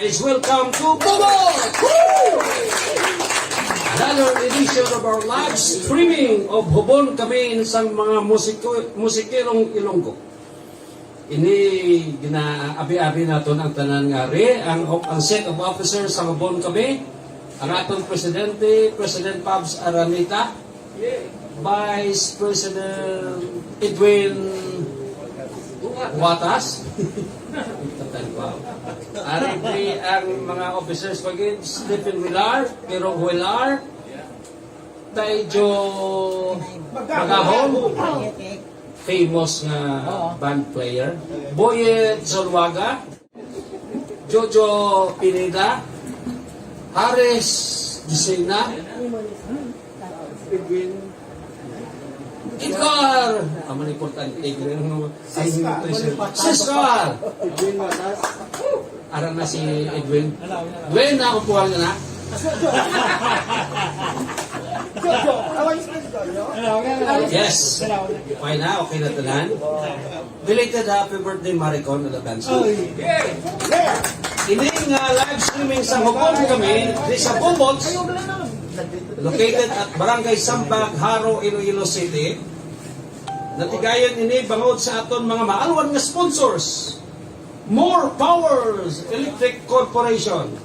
guys, welcome to Hubon! Another edition of our live streaming of Hubon kami isang mga Musikerong Ilonggo. Ini ginaabi-abi naton ang tanan nga ri, ang set of officers sa Hubon kami, ang atong presidente, President Pabs Aranita, Vice President Edwin Watas, Ari ang mga officers pagin, Stephen Villar, Pero Huelar, Taijo Magahon, famous nga band player, Boyet Zolwaga, Jojo Pineda, Haris Gisena, Edgar! Ang mga importante, Siskar! Arang na si Edwin. Edwin, nakupuhan ka na? Yes. Okay na, okay na tanan. Belated happy birthday, Maricon, Alabanza. Ini nga live streaming sa Hubon kami, sa Hubon, located at Barangay Sambag, Haro, Iloilo City. Natigayon ini bangod sa aton mga maalwan nga sponsors. More Powers Electric Corporation.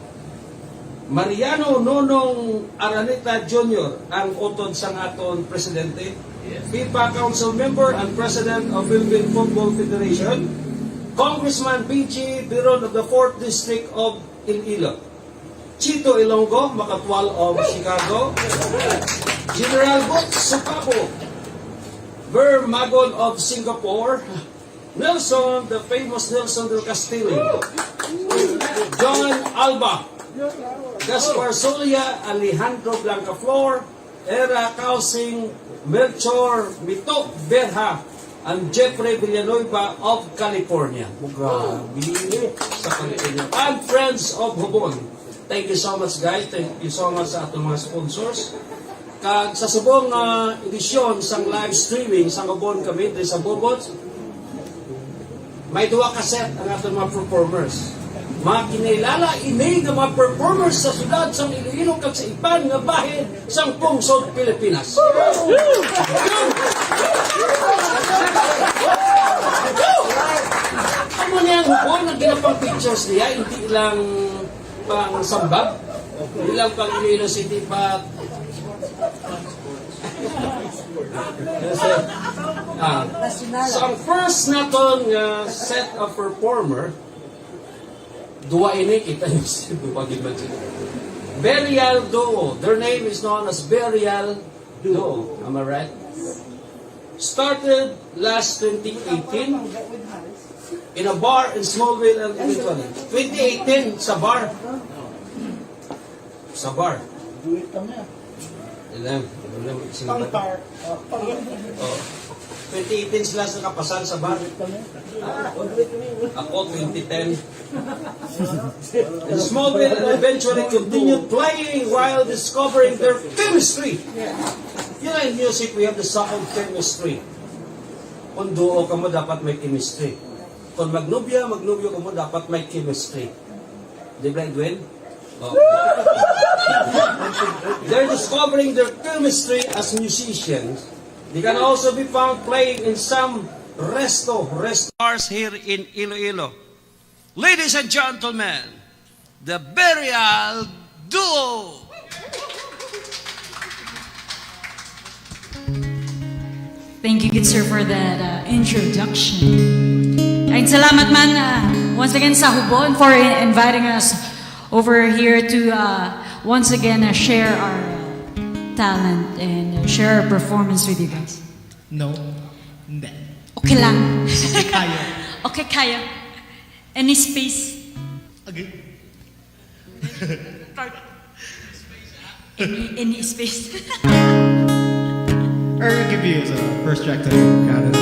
Mariano Nonong Araneta Jr. ang utod sang aton presidente. FIFA Council Member and President of Philippine Football Federation. Congressman Binchi Biron of the 4th District of Iloilo. Chito Ilonggo, Makatwal of Chicago. General Boots Supapo, Ver Magon of Singapore. Nelson, the famous Nelson del Castillo. John Alba. Gaspar Solia, Alejandro Blancaflor, Era Causing, Melchor Mito Berha, and Jeffrey Villanueva of California. Grabe sa California. And friends of Hubon. Thank you so much guys. Thank you so much sa atong mga sponsors. Kag sa subong edisyon sang live streaming sa Hubon kami sa Hubon, may duwa ka set ang atong mga performers. Mga kinailala inay nga mga performers sa sudad sang Iloilo kag sa iban nga bahin sang pungsod Pilipinas. Amo niyang Hubon ang ginapang pictures niya, hindi lang pang Sambag, hindi lang pang Iloilo City, but so ang first naton set of performer, duwa ini kita yung Burial Duo. Their name is known as Burial Duo. Am I right? Started last 2018 in a bar in Smallville and 2018 sa bar. Sa bar. Pang-bar. 2018 sila sa kapasan sa bar. Ako 2010. And Smallville and eventually continued playing while discovering their chemistry. You know, in music we have the song of chemistry. Kung duo ka mo, dapat may chemistry. Kung magnubyo ka mo, dapat may chemistry. Di ba, Edwin? Oh. They're discovering their chemistry as musicians. They can also be found playing in some bars here in Iloilo. Ladies and gentlemen, the Burial Duo. Thank you, good sir, for that introduction. And salamat man once again sa Hubon for inviting us over here to once again share our talent and share our performance with you guys. No. Hindi. Okay lang. Okay, kaya. Okay, kaya. Any space? Okay. Any space? Or I'll give you as a first track to count it.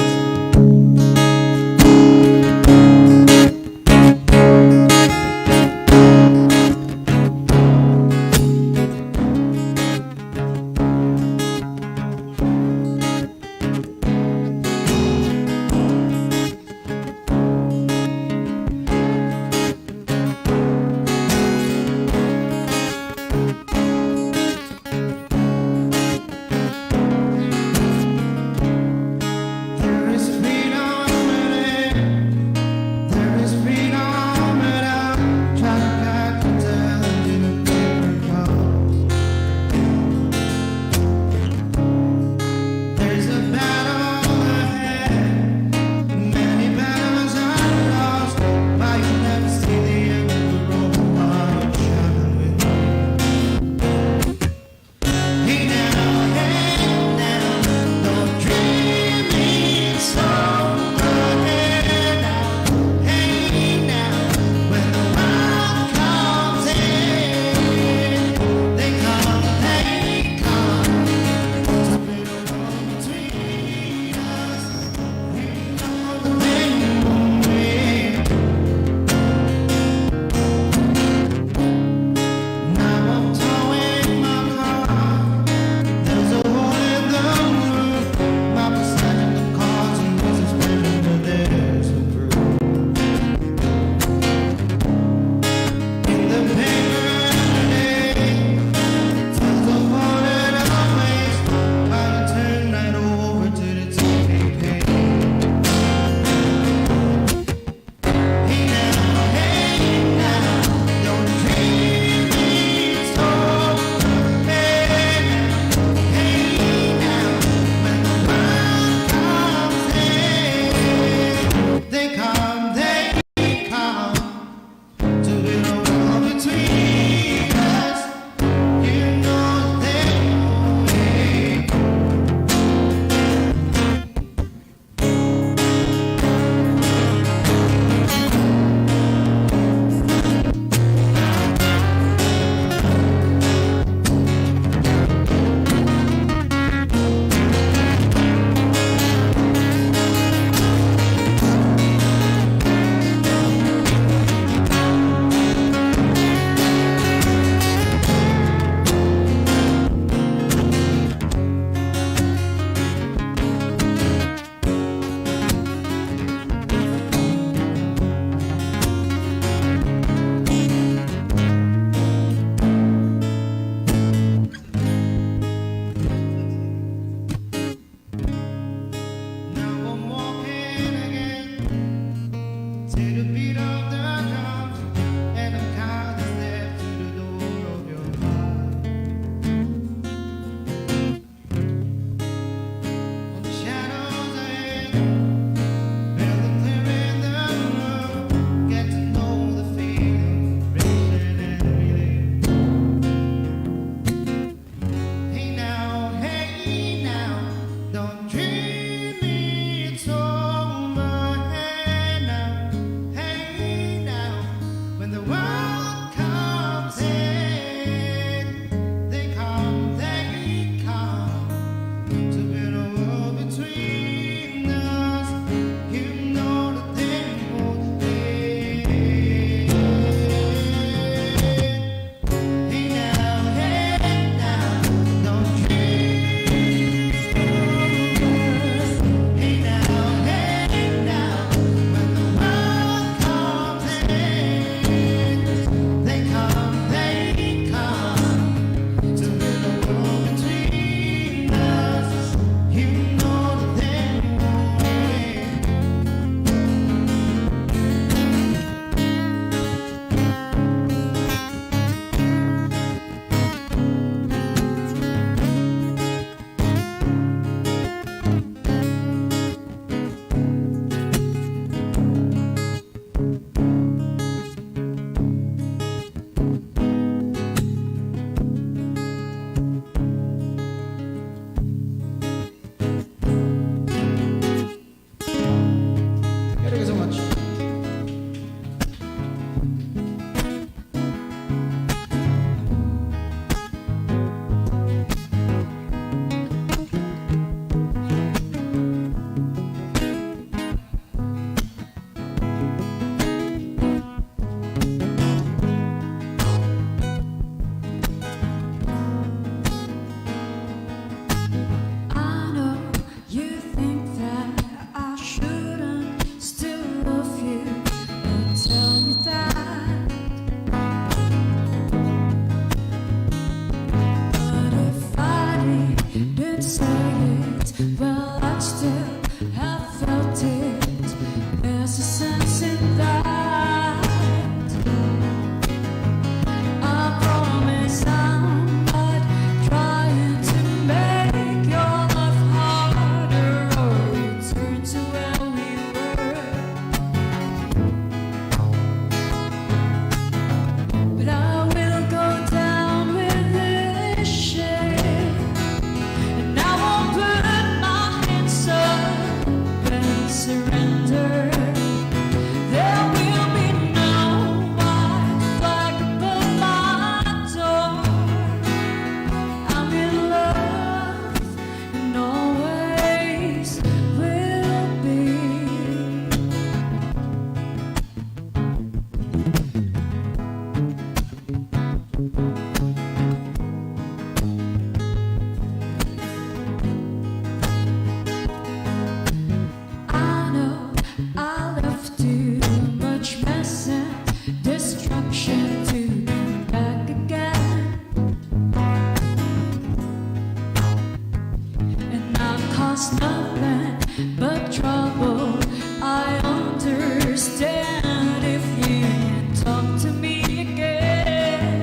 it's nothing but trouble. I understand if you can talk to me again.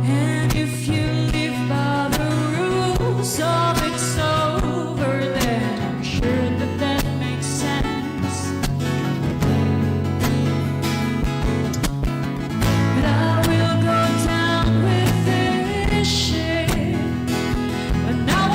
And if you live by the rules of it's over, then I'm sure that that makes sense. But I will go down with this shit. But now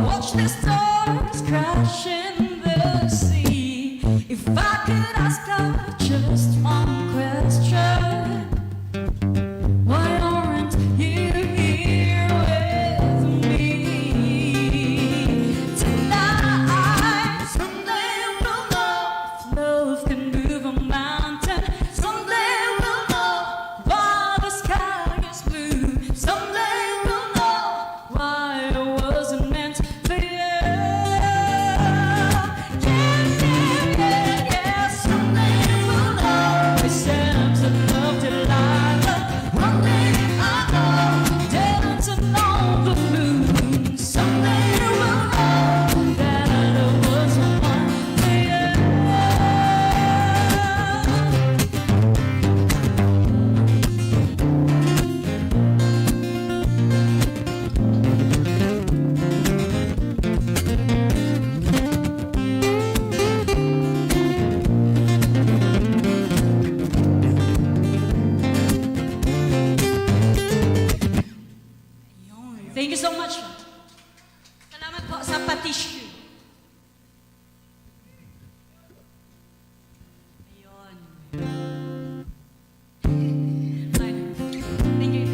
watch the stars crash in the sea. If I could ask God just one question, why aren't you here with me tonight? Someday we'll know love can move a mountain. Someday we'll know why the sky is blue. Someday we'll know why I wasn't meant for you. Yeah. Someday we'll know we sent a love Delilah. One day I know dancing on the moon. Someday we'll know that I was the one for you. Thank you so much. Salamat po sa patisyo. Ayun. Ayun. Thank you.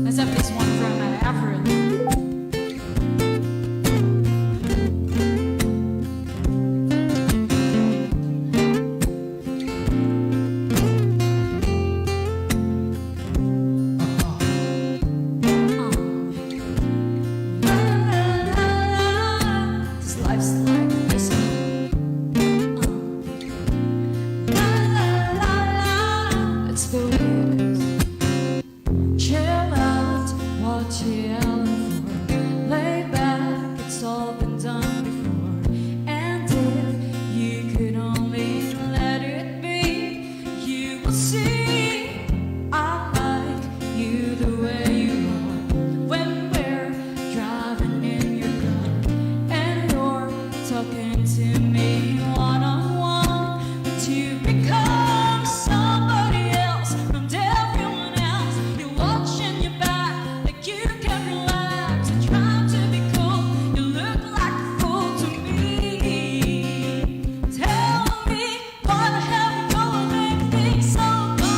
Let's have this one from Avril. This life's like this. Let's go get it. Chill out, what you yelling for? Lay back, it's all been done before. And if you could only let it be, you will see I like you the way you are. When we're driving in your car and you're talking to me one-on-one, but you become somebody else and everyone else. You're watching your back like you can relax and trying to be cool. You look like a fool to me. Tell me why the hell you're gonna make things so bad.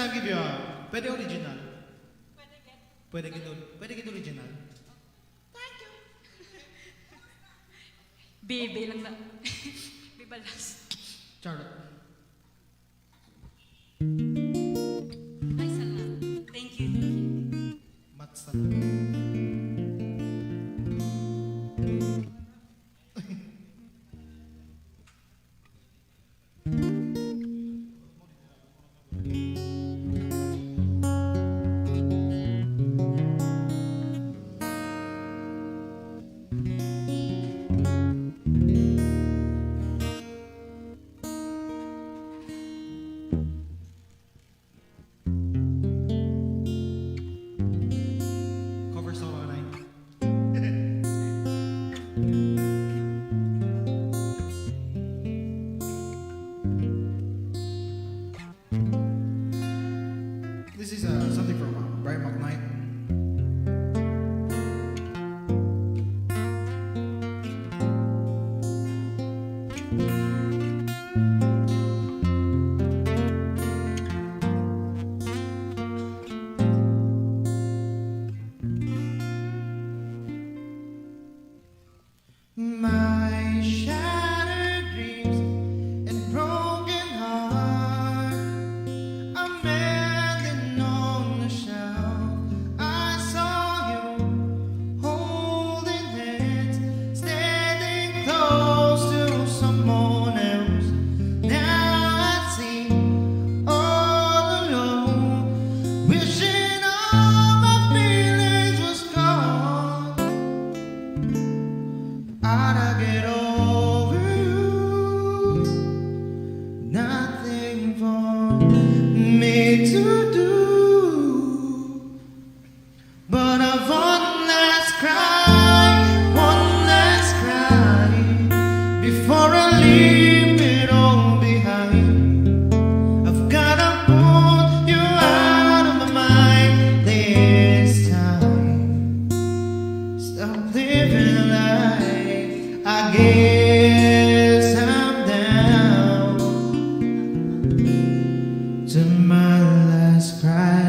time give you a pwede original. Pwede git original. Baby lang na. Bibalas. Charlotte. Ay, salamat. Thank you. Mats cover song ako na. This is something from Brian McKnight. My shattered dreams and broken heart are mending on the shelf. I saw you holding hands, standing close to someone else. Now I see all alone, wishing all my feelings was gone. I'd get over you, nothing for me to do, but I've one last cry, before I leave it all behind. I've gotta put you out of my mind this time. Stop living a lie. I guess I'm down to my last cry.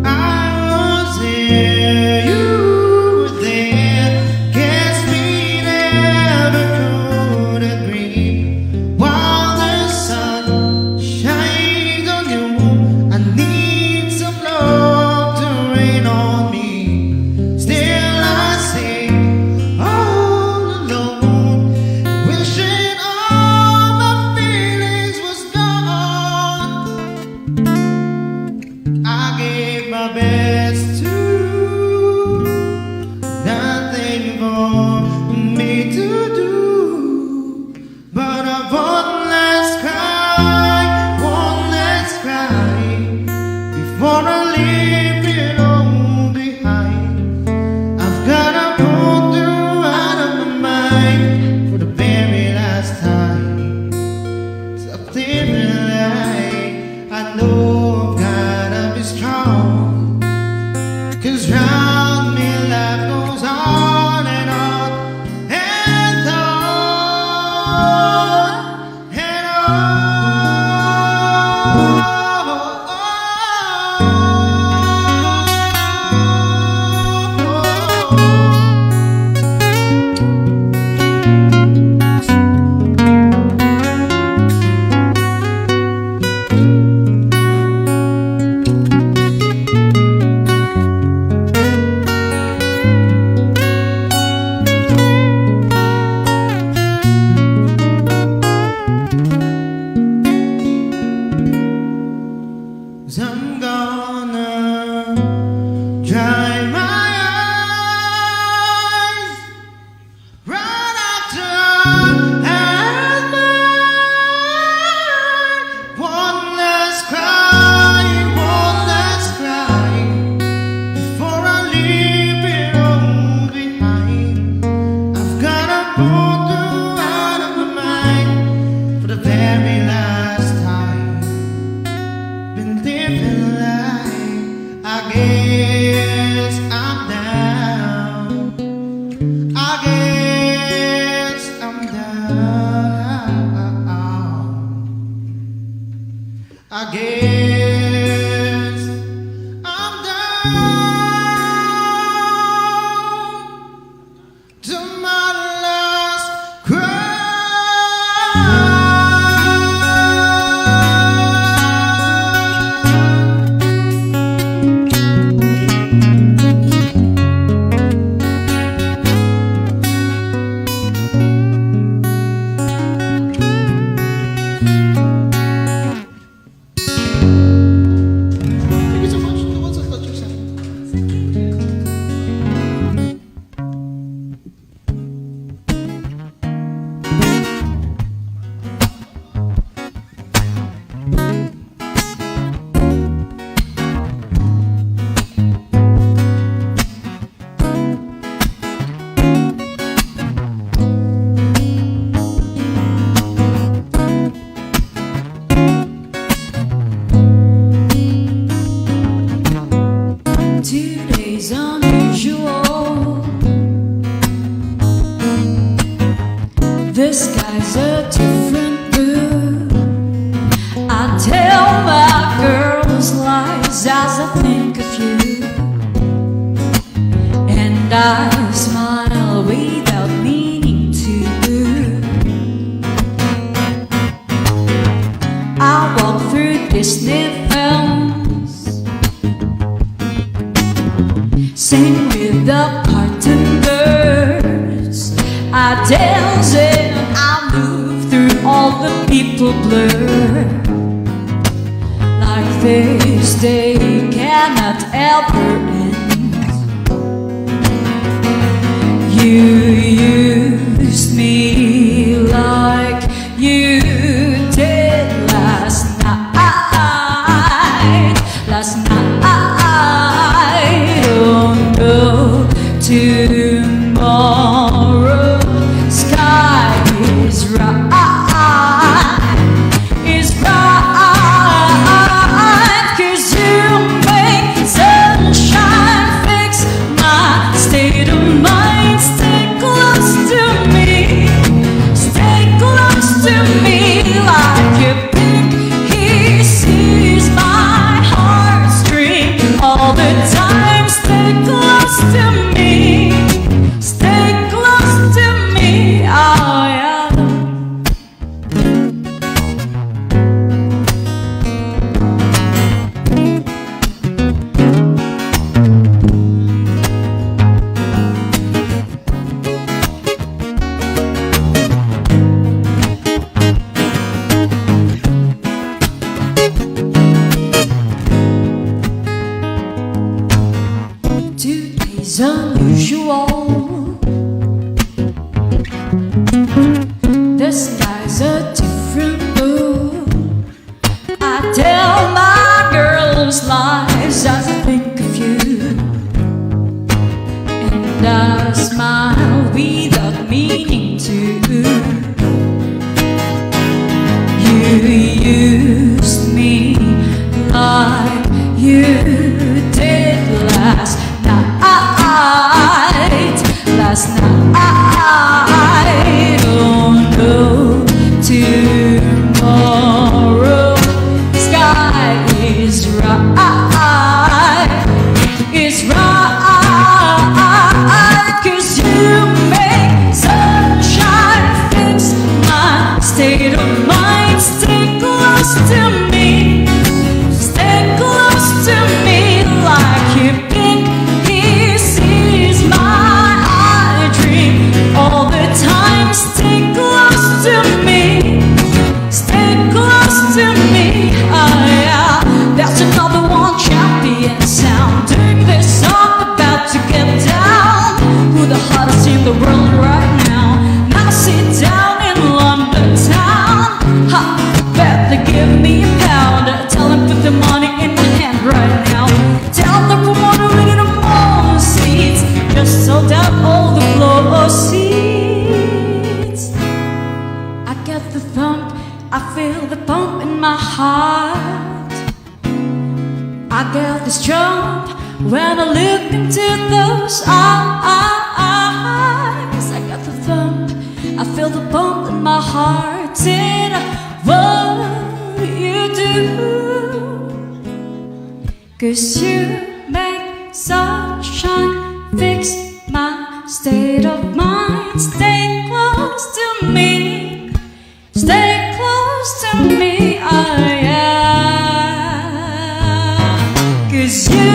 I was there, you were there. Guess we never could agree. While the sun shines on you, I need some love to rain on me. Still I sing all alone, wishing all my feelings was gone. I gave my best to nothing for me to do, but I've one last cry, before I leave it all behind. I've gotta put you out of my mind for the very last time. Stop living like I know I've gotta be strong, 'cause round me life goes on and on and on and I'm gonna dry my eyes right after I had mine. One last cry, before I leave it all behind. I've gotta put you out of my mind for the very last guess I'm down. I guess I'm down. I guess I'm down to my last cry. Thank you so much. The ones that touch your side. 2 days unusual. The sky's a different blue. I tell my girls lies as I think of you, and I smile without meaning to. I walk through Disney films, sing with the cartoon birds. I dance and I move through all the people blur. Like this day cannot ever end. You used me like you did last night. Last night, oh no, tomorrow sky is right, is right, 'cause you make sunshine fix my state of mind. Stay close to me, stay close to me, like you think he sees my heartstring all the time. Stay close to me, stay close to me, oh yeah. Today's unusual. The sky's a different blue. I tell my girls lies as I think of you, and I smile without meaning to. You used me like you did last night. Last night, oh no, tomorrow sky is right, is right, 'cause you make sunshine fix my state of mind. Stay close to me, stay close to me, like you think he sees my dream all the time. Stay close to me, stay close to me, oh yeah. That's another one champion sound. Dig this song. I get this jump when I look into those eyes. I got the thump, I feel the bump in my heart. Did what you do? 'Cause you make sunshine fix my state of mind. Stay close to me, stay close to me, I am. 'Cause you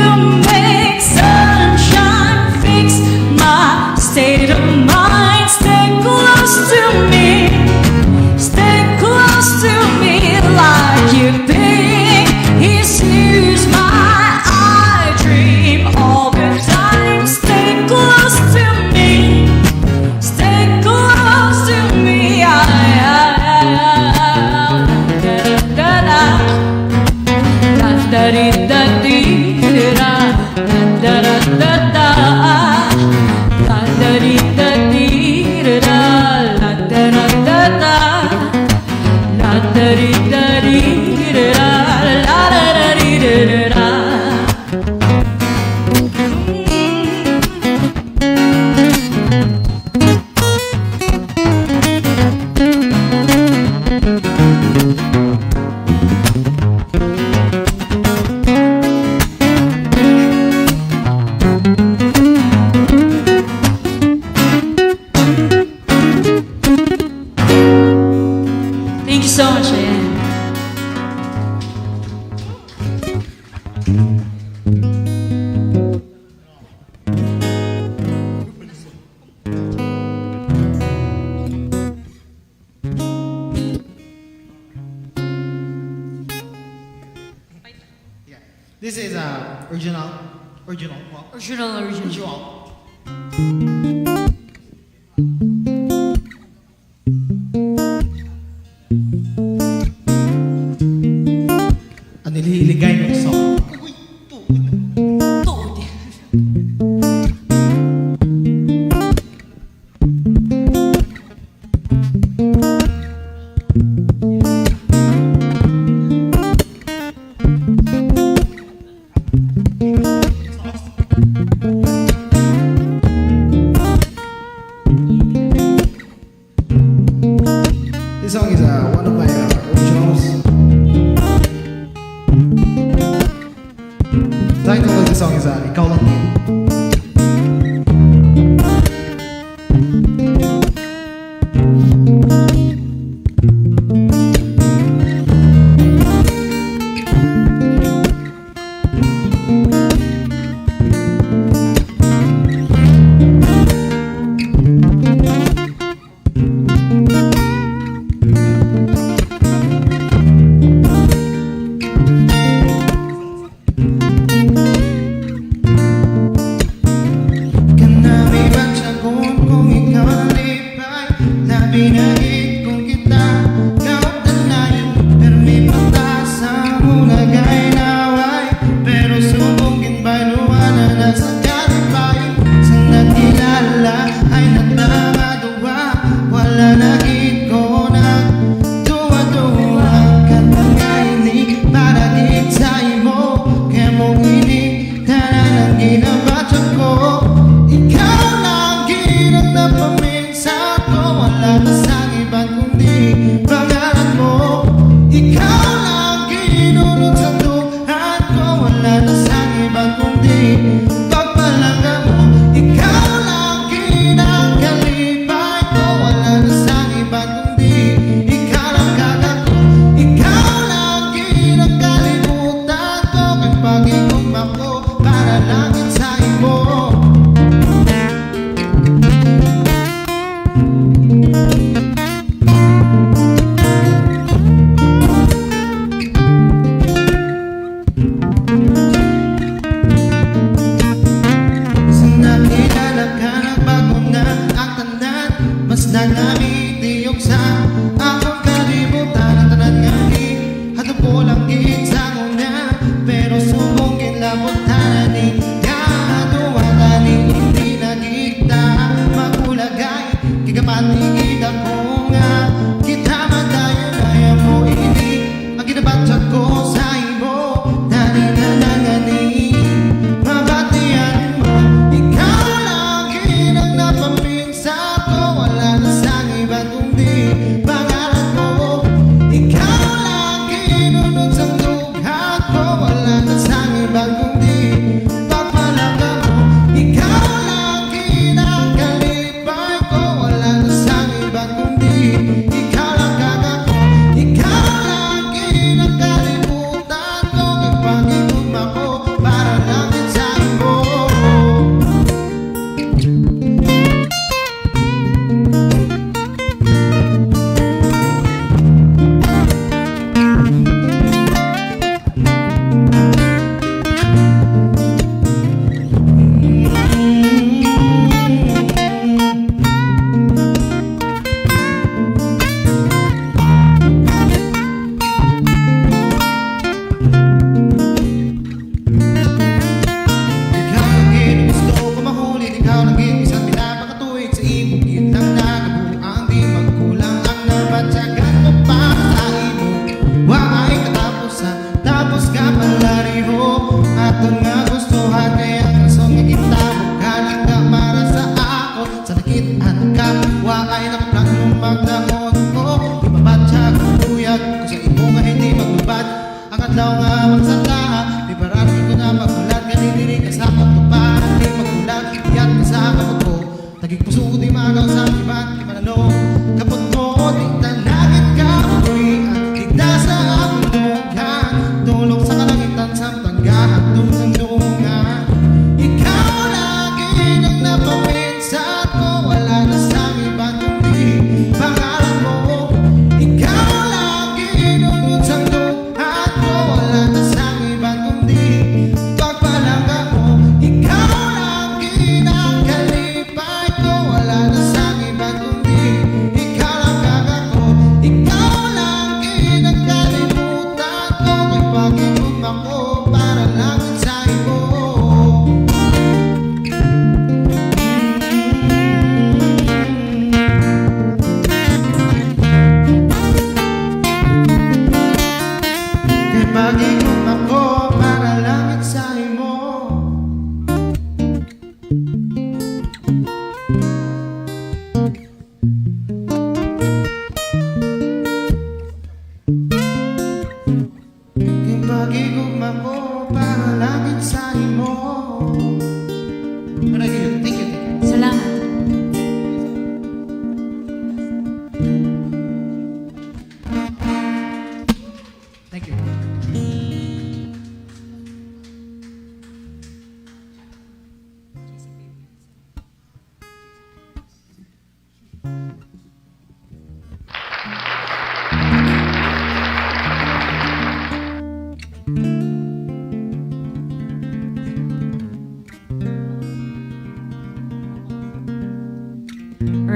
make sunshine fix my state of mind. Stay close to me, stay close to me, like you think he sees my I dream all the time. Stay close to me, stay close to me, I Thank you so much, Ayan. Yeah. This is original. Well, Original. usual. Ang nililigay ng song. Tuod. This song is one of my originals. The title of the song is Ikaw Lang Din. Pinahid kong kita, kahit alayin, pero may pagtasa mo na gaya naway. Pero subugin ba'y luwanan at sa kalipay? Sa nakilala ay nagdamaduwa, wala na iko na duwa-duwa. Katangayni para gitsay mo, kaya mong inig, tanan ang ginabatsa ko. Ikaw lang ginang napaminsa ko, wala na sa iba kundi pangalan mo. Ikaw lang ginunod sa tuhan ko, wala na sa iba kundi pagpalaga mo. Ikaw lang ginangkalipay ko, wala na sa iba kundi ikaw lang kagato. Ikaw lang ginangkalimutan ko, kay pag-igugma ko para langit sa imo. Mas nanamitiok sa akong kalibutan. Ang tanan nga di, hato po lang ginsango na, pero subong kinlabot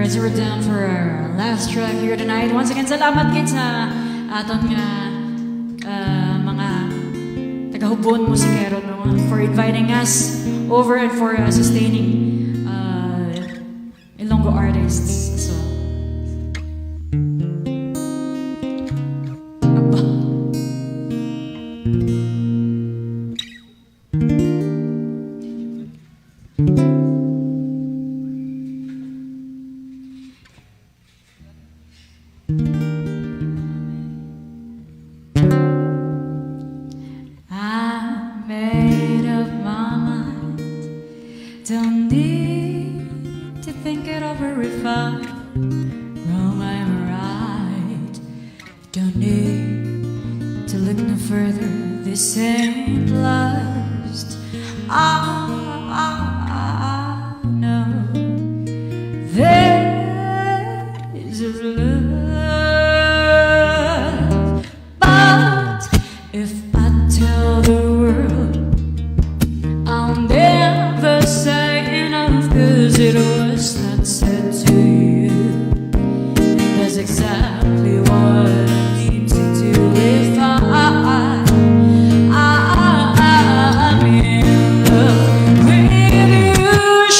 Alright, so we're down for our last track here tonight. Once again, salamat kit sa aton nga mga taga-Hubon Musikerong no, for inviting us over and for sustaining Ilonggo artists as well. I made up my mind. Don't need to think it over if I'm wrong, I'm right. Don't need to look no further. This ain't lust. I know there is a love, but if I tell the world, I'll never say enough, 'cause it was not said to you. And that's exactly what I need to do if I'm in love with you.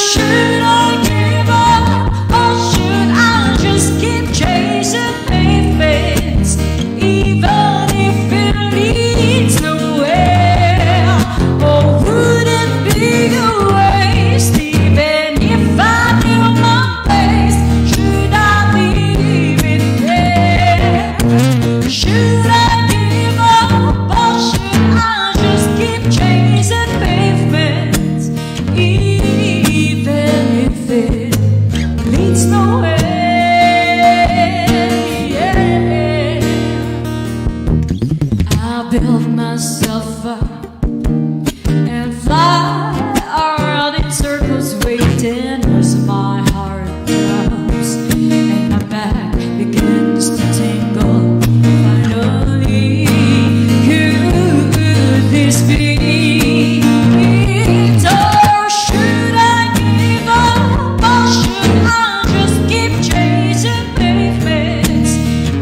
Should I give up, or should I just keep chasing pavements, even if it leads nowhere? Or would it be a waste, even if I knew my place? Should I leave it there? Should I give up, or should I just keep chasing pavements, even if it leads nowhere? I build myself up and fly around in circles, waiting as my heart drops and my back begins to tingle. Finally, could this be it? Or should I give up, or should I just keep chasing pavements,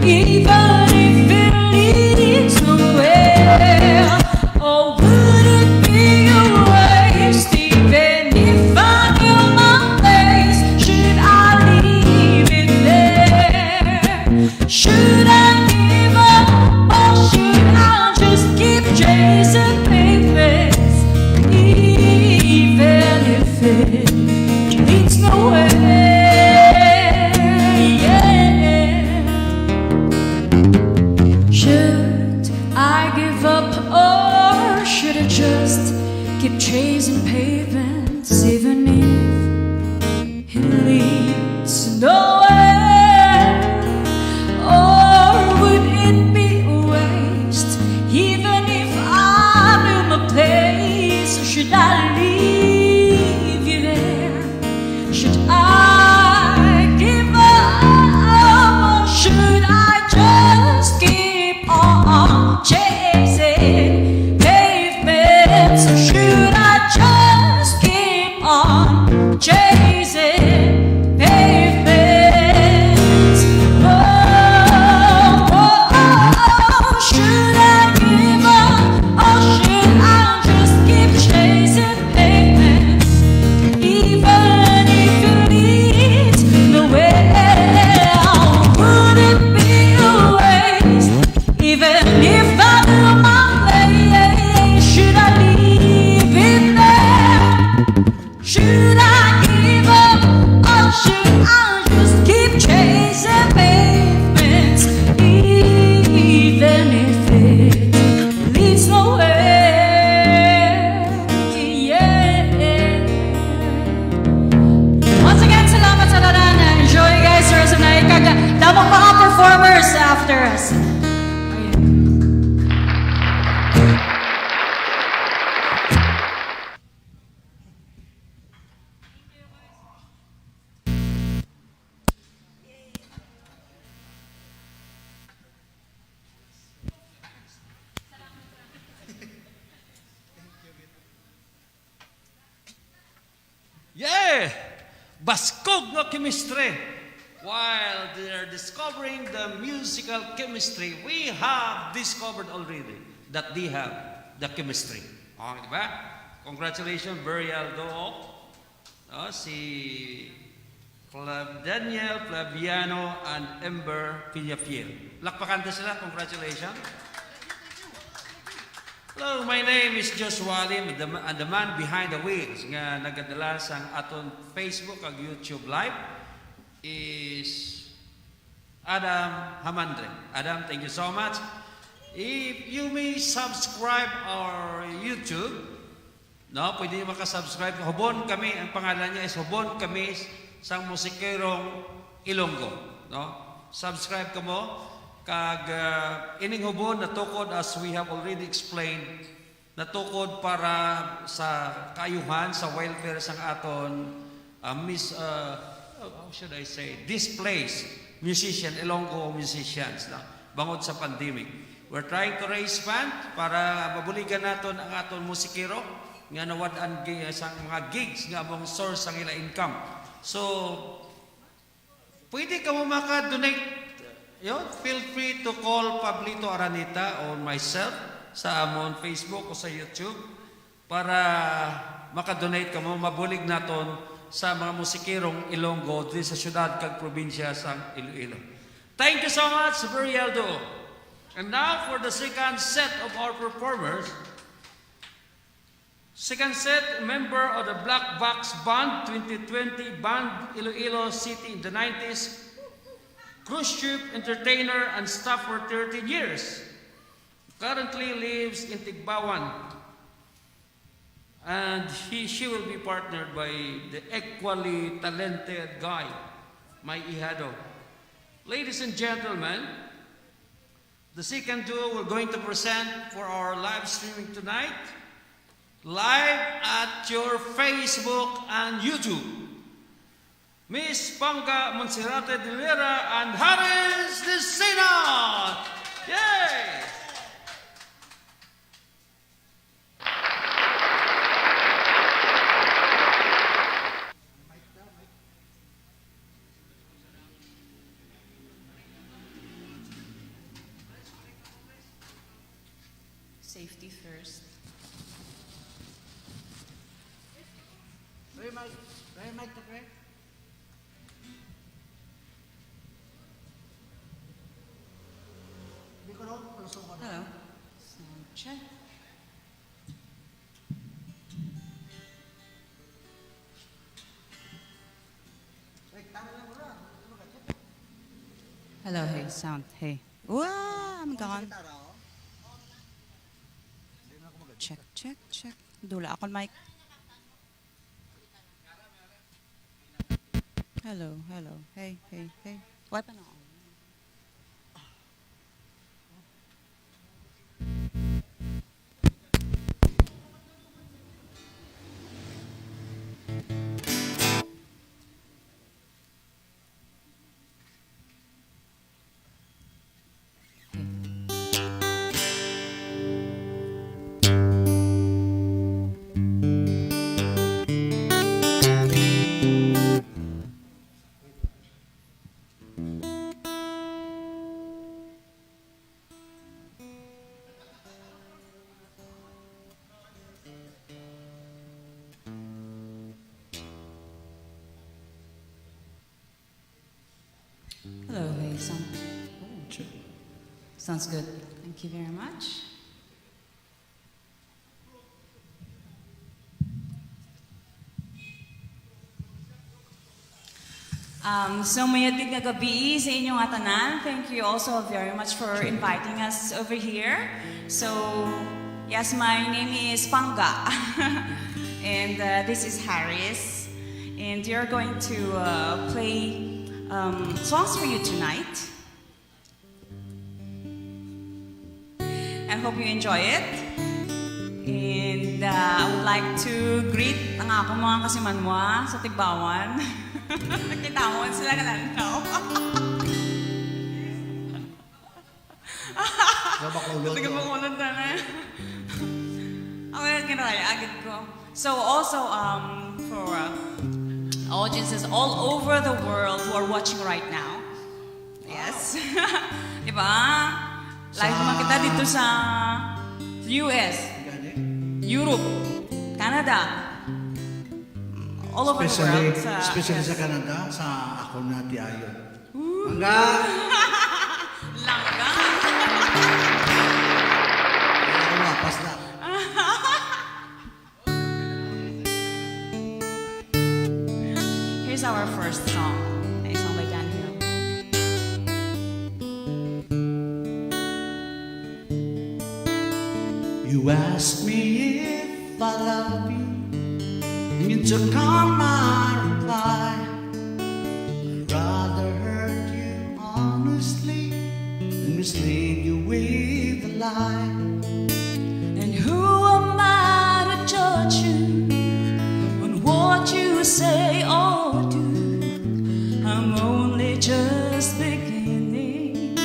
even if it leads nowhere? Or would it be a waste, even if I knew my place? Should I leave it there? Should I give up, or should I just keep chasing pavements, even if it leads nowhere? Yeah. Should I give up, or should I just keep chasing pavements, even if it leads nowhere? Or would it be a waste, even if I knew my place? Or should I leave you there? Should I give up, or should I just keep on chasing pavements? Or should I just keep on chasing pavements? Oh, should I give up, or should I just keep chasing pavements, even if it leads nowhere? Would it be a waste, even if I knew my place? Should I leave it there? Should I give up, or should I just keep chasing pavements, even if it leads nowhere? Yeah. Once again, salamat sa tanan. Enjoy guys the rest of the night. Damang mga performers after us. Yeah! Baskog nga chemistry. while they're discovering the musical chemistry, we have discovered already that they have the chemistry. Okay, di ba? Congratulations, Berialdo. Si Daniel Flaviano and Ember Piñafiel. Lakpakan na sila. Congratulations. Hello, my name is Joshua Lim, and the man behind the wheels nga nagadala sang aton Facebook ag YouTube live is Adam Hamandre. Adam, thank you so much. If you may subscribe our YouTube, no, pwede nyo makasubscribe. Hubon kami, ang pangalan niya is Hubon kami sang Musikerong Ilonggo. No? Subscribe ka mo. Kag ining hubon natukod, as we have already explained, natukod para sa kaayuhan, sa welfare sang aton how should I say, displaced musician, Ilonggo musicians, na bangod sa pandemic. We're trying to raise fund para mabuligan naton ang aton musikero nga nawad-an sang mga gigs nga among source ang ila income. So pwede ka mo maka-donate. Feel free to call Pablito Aranita or myself sa amon Facebook o sa YouTube para makadonate ka mo, mabulig naton sa mga musikirong Ilonggo dito sa syudad kag probinsya sa Iloilo. Thank you so much, Berialdo. And now for the second set of our performers. Second set, member of the Black Box Band 2020 Band Iloilo City in the 90s. Cruise ship entertainer and staff for 13 years. Currently lives in Tigbawan. And she will be partnered by the equally talented guy, May Ihado. Ladies and gentlemen, the second duo we're going to present for our live streaming tonight, live at your Facebook and YouTube. Miss Panga Monserrate de Vera and Harris Decina! Yay! Safety first. Very mic to pray. Hello. Sound check. Hello, hey, sound, hey. Wow, I'm gone. Check, check, check. Dula ako mic. Hello, hello. Hey, hey, hey. Wipe na ako. Hello, hey, sounds good. Thank you very much. So mayadig nga gabi sa inyong atanan. Thank you also very much for inviting us over here. So, yes, my name is Panga. And this is Harris. And we are going to play songs for you tonight. I hope you enjoy it. And I would like to greet ang akong mga kasimanwa sa Tigbawan. Kitawan sila ka lang now. Sige pa kulot na na. Okay, kinaya agad ko. So also, for audiences all over the world who are watching right now. Yes. Diba? Live naman kita dito sa US, Europe, Canada, all over the world. Especially sa Canada, sa ako na tiayon. Hangga! Langga. Mapas na. Here's our first song. A song by Dan Hill. You asked me if I love you, and you took on my reply. I'd rather hurt you honestly than mislead you with a lie. And who am I to judge you on what you say or do? I'm only just beginning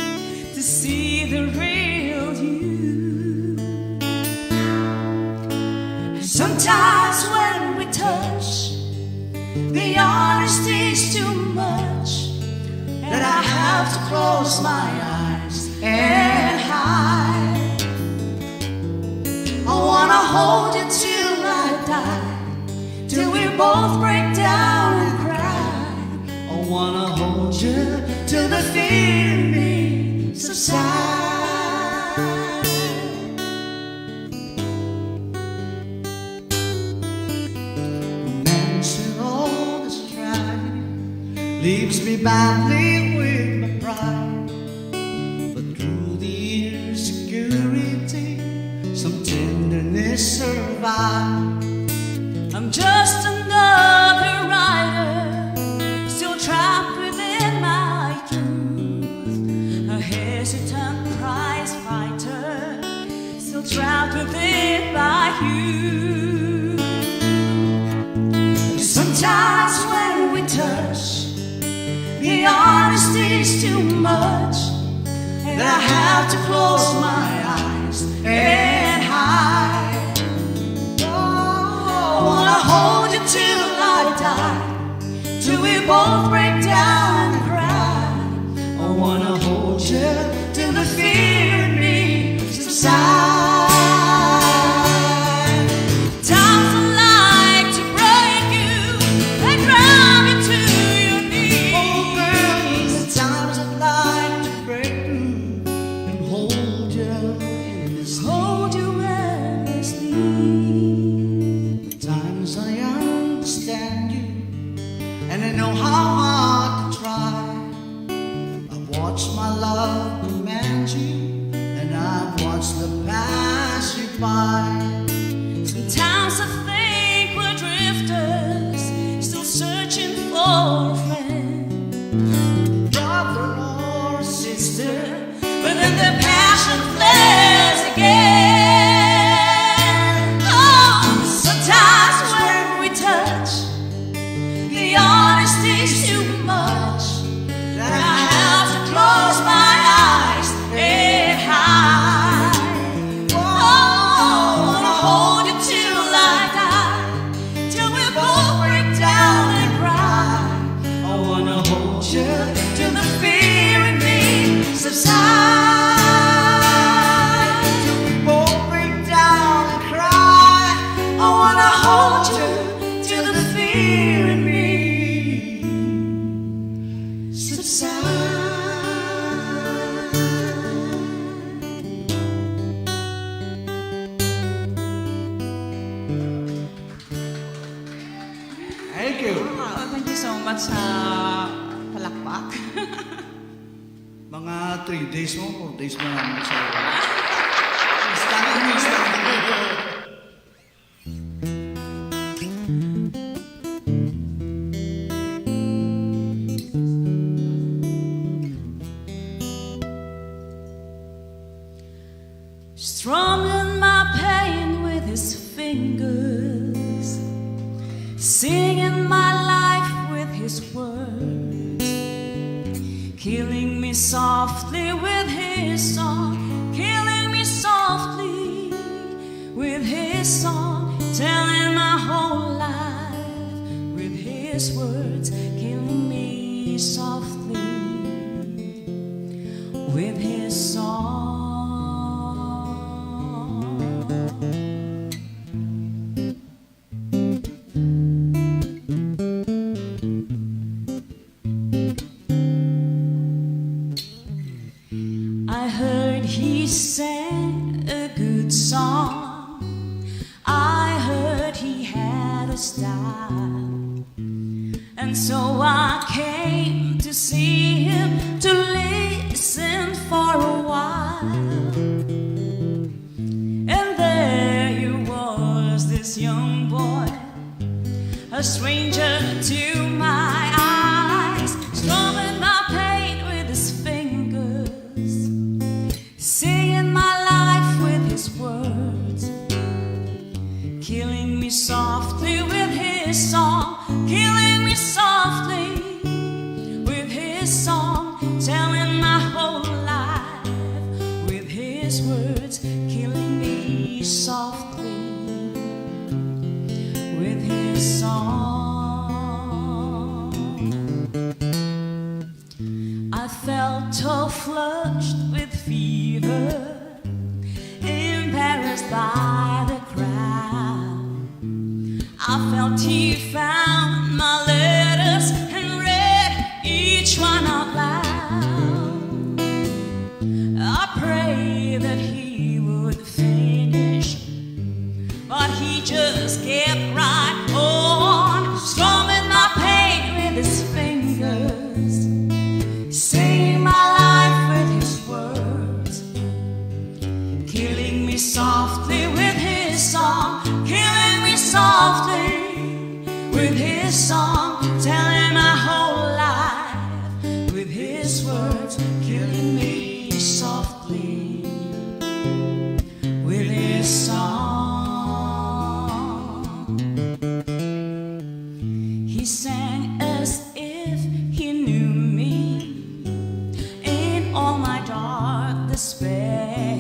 to see the real you. Sometimes when we touch, the honesty's too much, that I have to close my eyes and hide. I wanna hold you till I die, till we both break down and cry. I wanna hold you till the fear in me subsides. Leaves me badly with my pride, but through the insecurity, some tenderness survived. I'm just another rider, still trapped within my youth, a hesitant prize fighter, still trapped within my youth. Sometimes when we touch, the honesty's too much, and I have to close my eyes and hide. I wanna hold you till I die, till we both break down and cry. I wanna hold you till the fear in me subsides. Sometimes I think we're drifters, still searching for a friend, brother or a sister, but then the passion flares again. Oh, sometimes when we touch, the honesty's too much, that I have to close my eyes and hide. Hold you till I die, till we both break down and cry. I wanna hold you till the fear in me subsides, till we both break down and cry. I wanna hold you till the fear in me subsides. Thank you. Thank you so much sa palakpak. Mga 3 days mo, 4 days mo namin sa Strumming my pain with his fingers, singing my life with his words, killing me softly with his song, killing me softly with his song, telling my whole life with his his words, killing me softly with his song. I heard he sang a good song. I heard he had a style, and so I came to see him, to listen for a while. And there he was, this young boy, a stranger to my eyes, strumming my pain with his fingers, singing my life with his words, killing me softly with his song, killing me softly with his song, telling my whole life with his words, killing me softly with his song. I felt all flushed with fever, embarrassed by the crowd. I felt he found my letters and read each one out loud. I prayed that he would finish, but he just kept right on, strumming my pain with his fingers, singing my life with his words, killing me softly with his song, killing me softly with his song, telling my whole life with his words, killing me softly with his song. He sang as if he knew me in all my dark despair,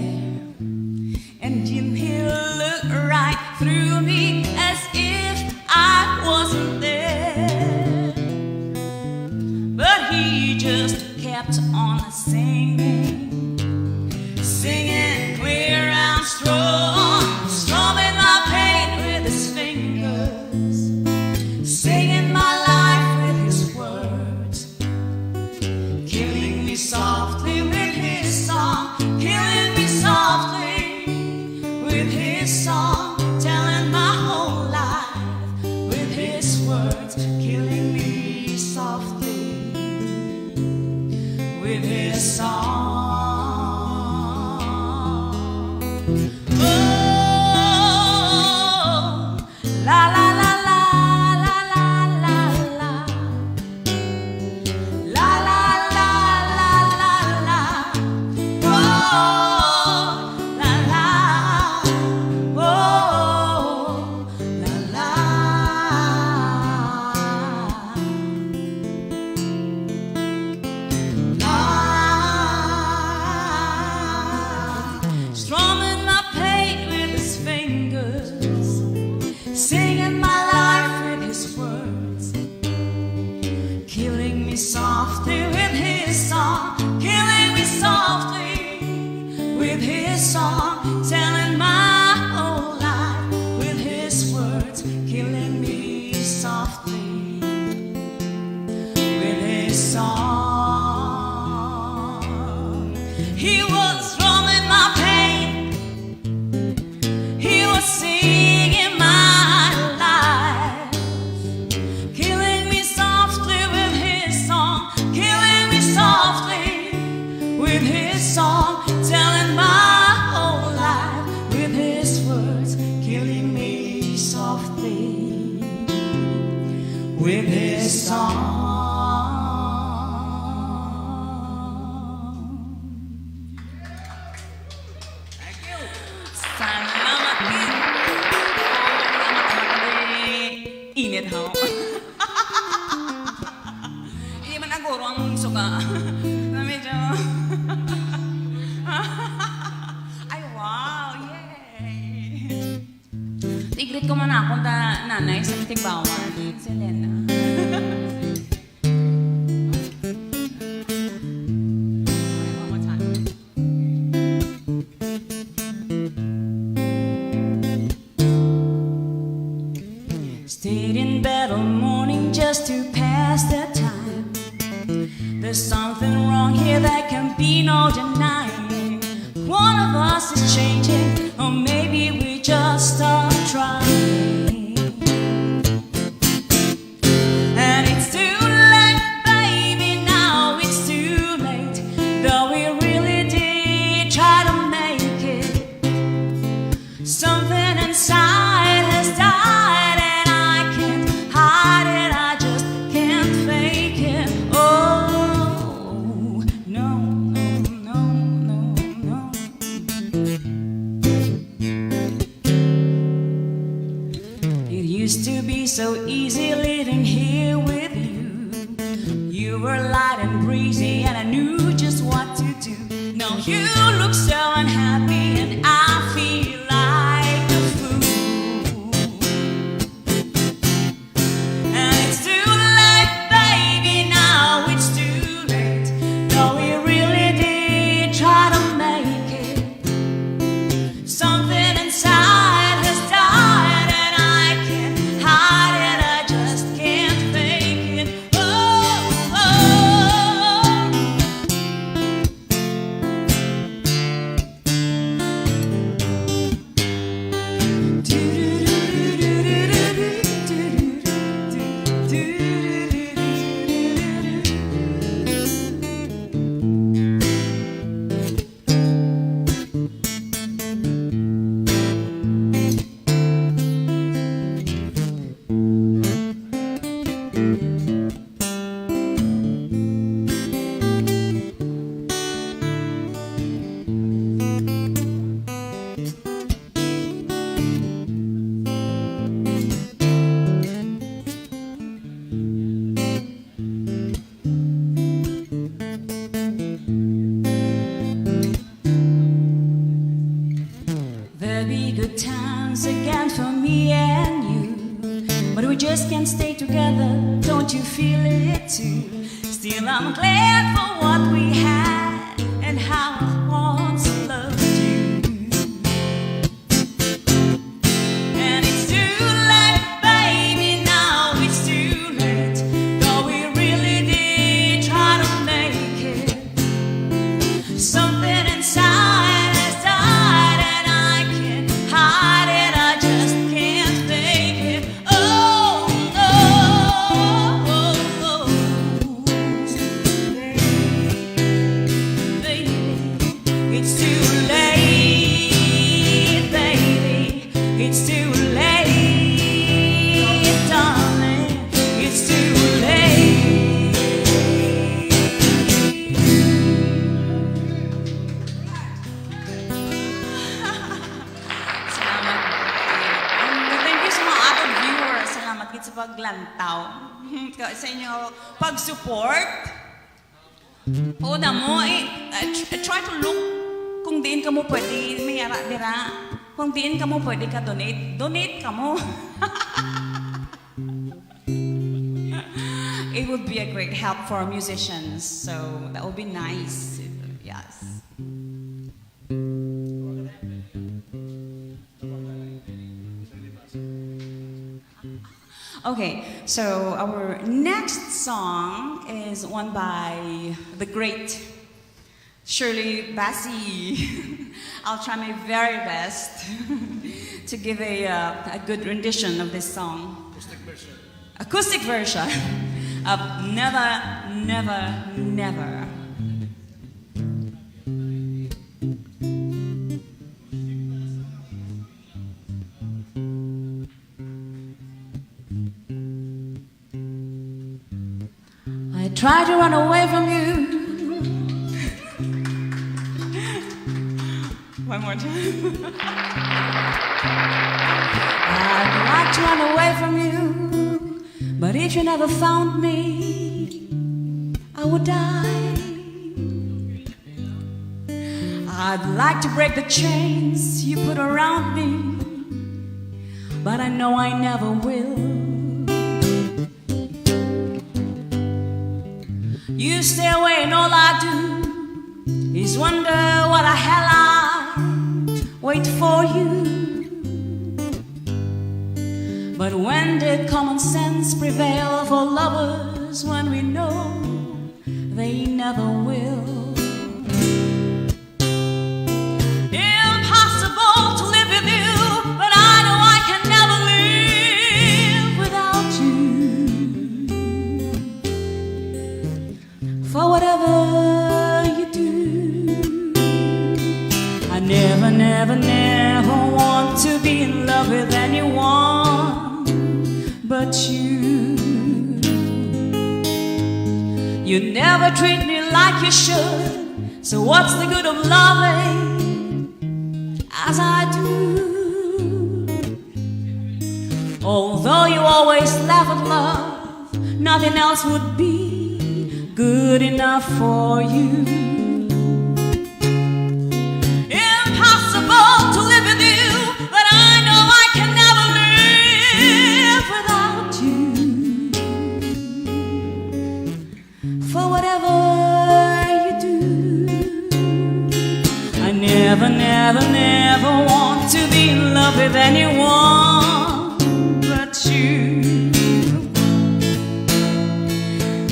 and then he looked right through me as if I wasn't there. But he just kept on singing, singing clear and strong, strumming my pain with his fingers, singing my life with his words, killing me softly with his song, killing me softly with his song, telling my whole life with his words, killing me softly with his song. Oh, la la la la la la la la. La la la la la la. Oh, la la. Oh, la la. Strumming my pain with his fingers, singing my life with his words, killing me softly with his song, killing me softly with his song, telling my whole life with his words, killing me softly with his song. He was strumming my pain, he was singing my life, killing me softly with his song, killing me softly with his song, telling my whole life with his words, killing me softly with his song. Salamat din. Init ho. Hindi man aguro ang suka. Na medyo... Ay, wow! Yay! I-greet ko muna akong nanay sa Titigbawan. Si Elena. Stayed in bed all morning just to pass the time. There's something wrong here that can be no denying. One of us is changing, or maybe we just start trying. And it's too late, baby, now it's too late. Though we really did try to make it, something inside has died, and I can't hide it, I just can't fake it. Oh, no, no, no, no, no. It used to be so easy living here with you. You were light and breezy, and I knew just what to do. Now you look so unhappy, and I feel like a fool. And it's too late, baby, now it's too late. Though we really did try to make it, something inside has died, and I can't hide it, I just can't fake it. Oh, oh. There'll be good times again for me and you, but we just can't stay together, don't you feel it too? Still I'm glad for what we had and how I once loved you. And it's too late, baby, now it's too late. Though we really did try to make it, something inside has died, and I can't hide it, I just can't fake it. Oh, oh, oh, oh. Baby, it's too late, baby, it's too late, darling, it's too late. Salamat. Thank you sa mga ating viewers. Salamat gid sa paglantaw. Sa inyo pag-support. Una mo, try to look kung diin ka mo pwede, may yara dira. Kung diin ka mo pwede ka donate ka mo. It would be a great help for musicians, so that would be nice. Yes. Okay, so our next song is one by the great Shirley Bassey. I'll try my very best to give a good rendition of this song. Acoustic version of Never, Never, Never. I tried to run away from you. One more time. I'd like to run away from you, but if you never found me, I would die. I'd like to break the chains you put around me, but I know I never will. You stay away and all I do is wonder what the hell I wait for you. But when did common sense prevail for lovers when we know they never will? Impossible to live with you, but I know I can never live without you. For whatever you do, I never, never, never want to be in love with anyone but you. You never treat me like you should, so what's the good of loving as I do? Although you always laugh at love, nothing else would be good enough for you. Impossible to live with you, but I know I can never live without you. For whatever you do, I never, never, never want to be in love with anyone but you.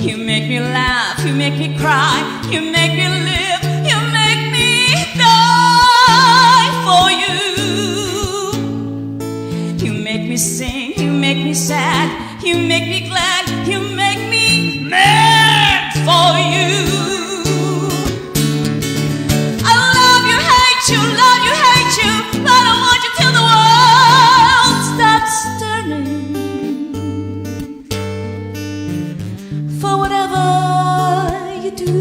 You make me laugh, you make me cry, you make me live, you make me die for you. You make me sing, you make me sad, you make me glad, you make me mad for you. I love you, hate you, but I want you till the world stops turning. For whatever you do,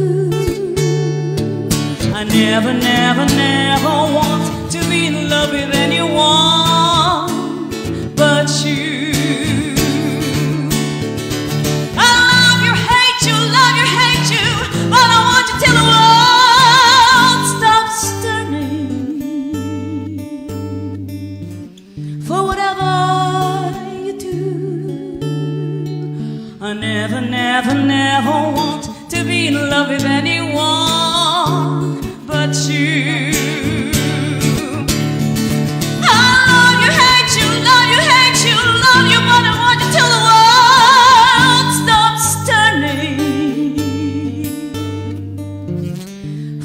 I never, never, never want to be in love with anyone but you. I love you, hate you, but I want you till the world stops turning. For whatever you do, I never, never, never want to be in love with anyone but you. I love you, hate you, but I want you till the world stops turning.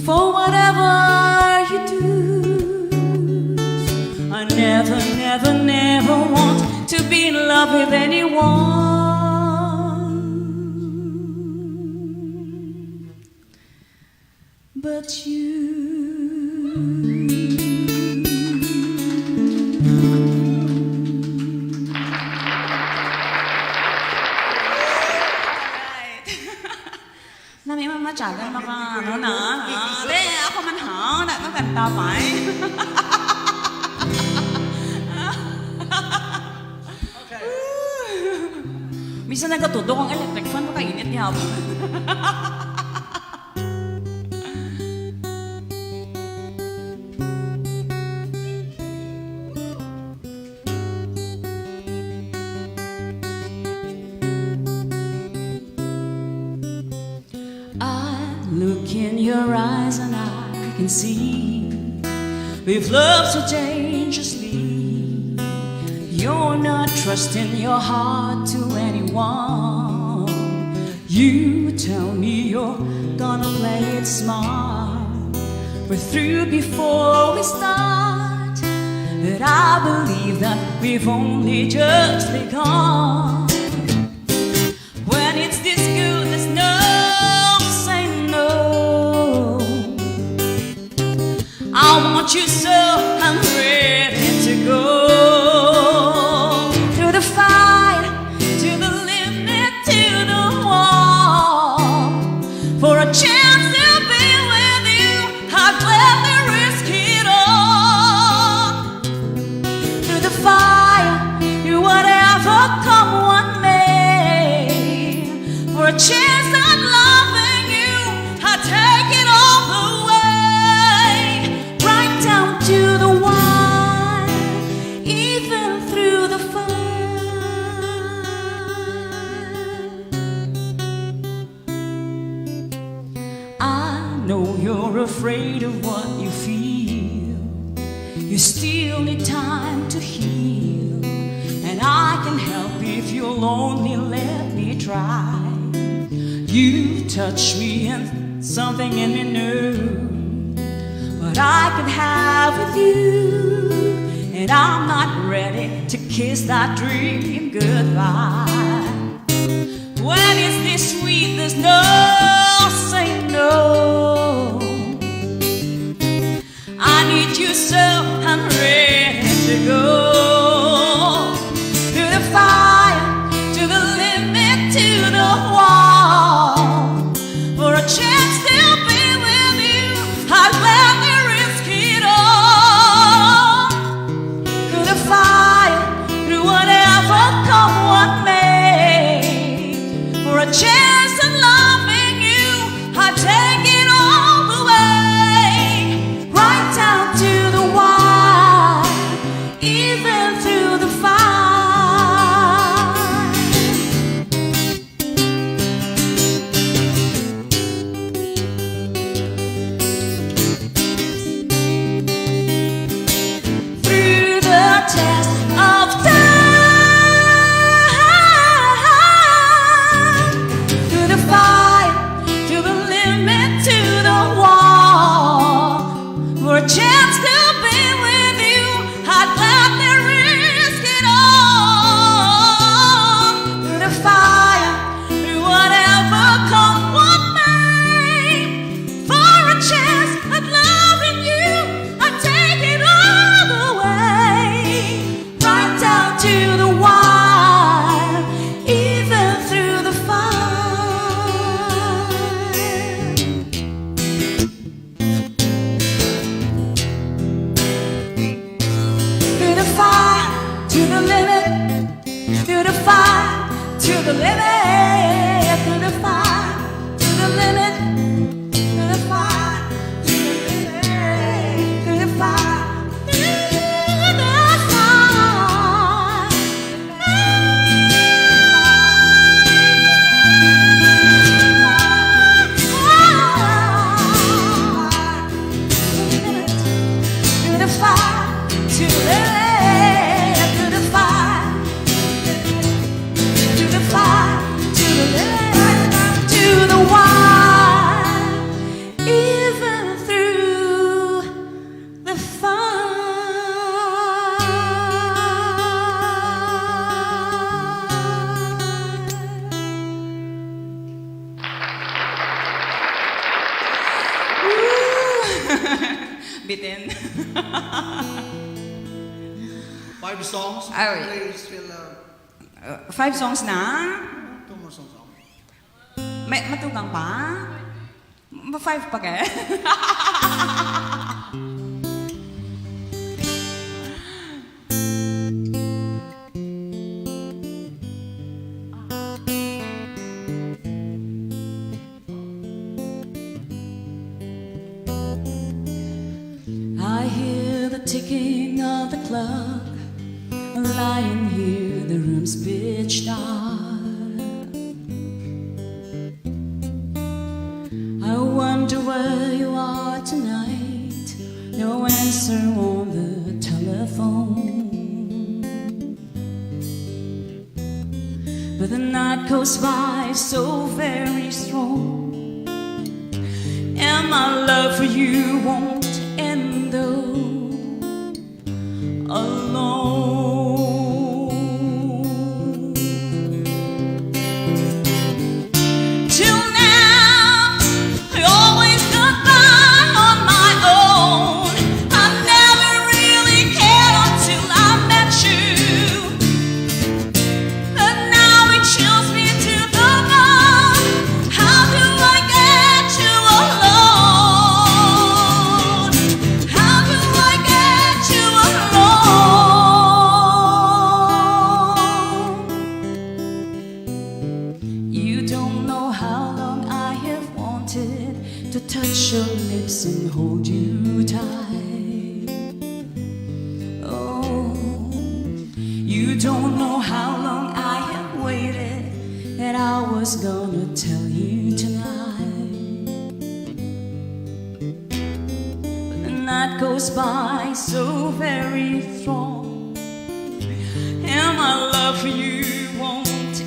For whatever you do, I never, never, never want to be in love with anyone but you. Nami mamatyagan maka ano na. Hindi, ako man ha. Maganda pa eh. Bisa nagkatudok ang electric fan, makainit niya ako. Look in your eyes and I can see we've loved so dangerously. You're not trusting your heart to anyone. You tell me you're gonna play it smart. We're through before we start, but I believe that we've only just begun. When it's this good, there's no I want you so I'm ready to go through the fight, to the limit, to the wall. For a chance to be with you, I'd gladly risk it all. Through the fire, through whatever come what may. For a chance at loving you, I'd take it all the way. To the one, even through the fire. I know you're afraid of what you feel. You still need time to heal, and I can you'll only let me try. You touch me and something in me new, but I can have with you, and I'm not ready to kiss that dream goodbye. When it's this sweet, there's no saying no. I need you so I'm ready to go. Through the fire, to the limit, to the wall. For a chance to be with you, I'd gladly risk it all. Through the fire, through whatever come what may. For a chance of loving you, I'd take it all the way. Right down to the wire, even through the fire. Through the test of time, through the fire, to the limit, to the wall. For a chance to be with you, I'd gladly risk it all. Through the fire, through whatever come what may. For a chance of loving you, I'd take it all the way. Right down to the wire, even through the fire. Through the fire, to the limit, through the fire, to the limit, through the fire, to the limit, through the fire, to the limit, through the fire, through the through the fire, to the limit, through the fire, to the fire, to the limit, to the wire, even through the fire. Bitin. 5 songs. Ay. Please fill 5 songs na? 2 more songs. May matugang pa? 5 pa kaya? I hear the ticking of the clock. Lying here, the room's pitch dark. I wonder where you are tonight. No answer on the telephone. But the night goes by so very strong, and my love for you won't end though alone. Till now, I always got by on my own. I never really cared until I met you. But now it chills me to the bone. How do I get you alone? How do I get you alone? You don't know how long I have wanted to touch your lips and hold you tight. Oh, you don't know how long I have waited, that I was gonna tell you tonight. But the night goes by so very strong, and my love for you won't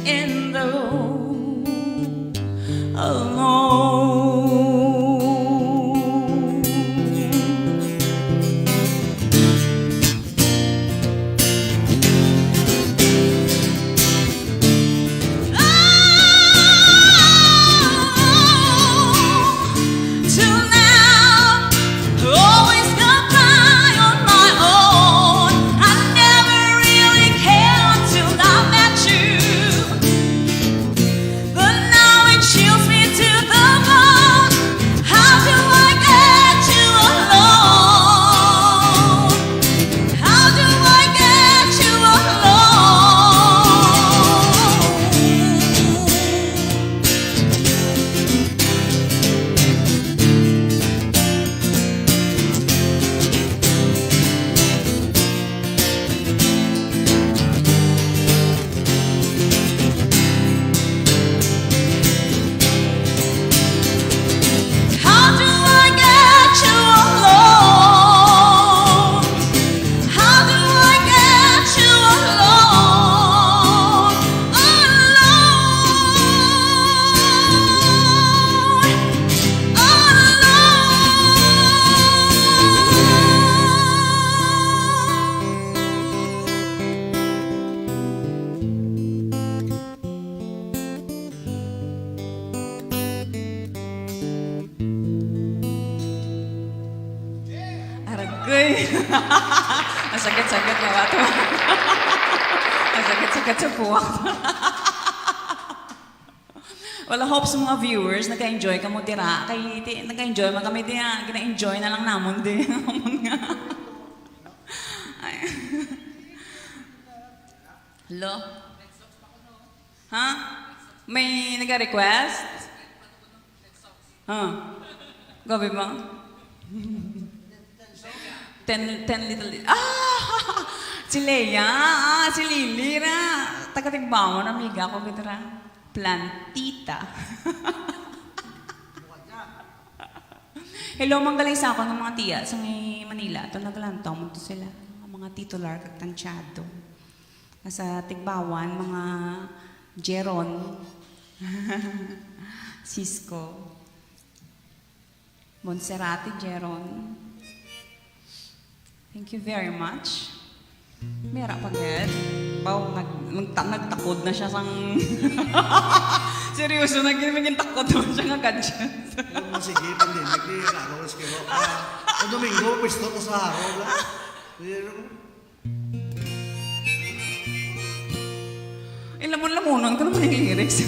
Masakit-sakit na wato. Masakit-sakit sa puwak. Wala hope sa mga viewers, nag-enjoy ka mo tira. Kay nag-enjoy man kami tira. Gina-enjoy na lang namon din. Hello? Ha? May nag-request? Ha? Gabi ba? 10 little... Si Leia! Si Lily na! Taga-tigbawa na amiga ko kita. Plantita. Hello, manggalay sa ako ng mga tiya sa may Manila. Ito nagalantaw mo to sila. Mga titular kagtansyado. Sa Tigbawan, mga Jeron, Cisco, Monserrate Jeron. Thank you very much. Mera pagad. Pao, nagtakod na siya sang... Seryoso, naging takot naman siya nga gadget. Sige, pandemic ni Carlos kayo. Sa Domingo, pwesto ko sa haro. Lamon-lamunan ko naman yung lyrics.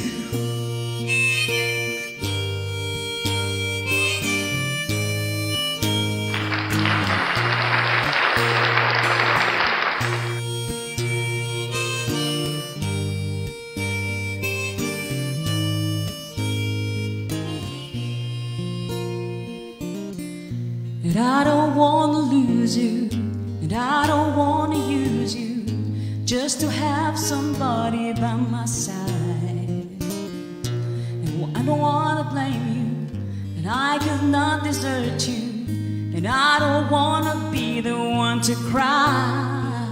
And I don't wanna lose you, and I don't wanna use you, just to have somebody by my side. And I don't wanna blame you, and I could not desert you, and I don't wanna be the one to cry.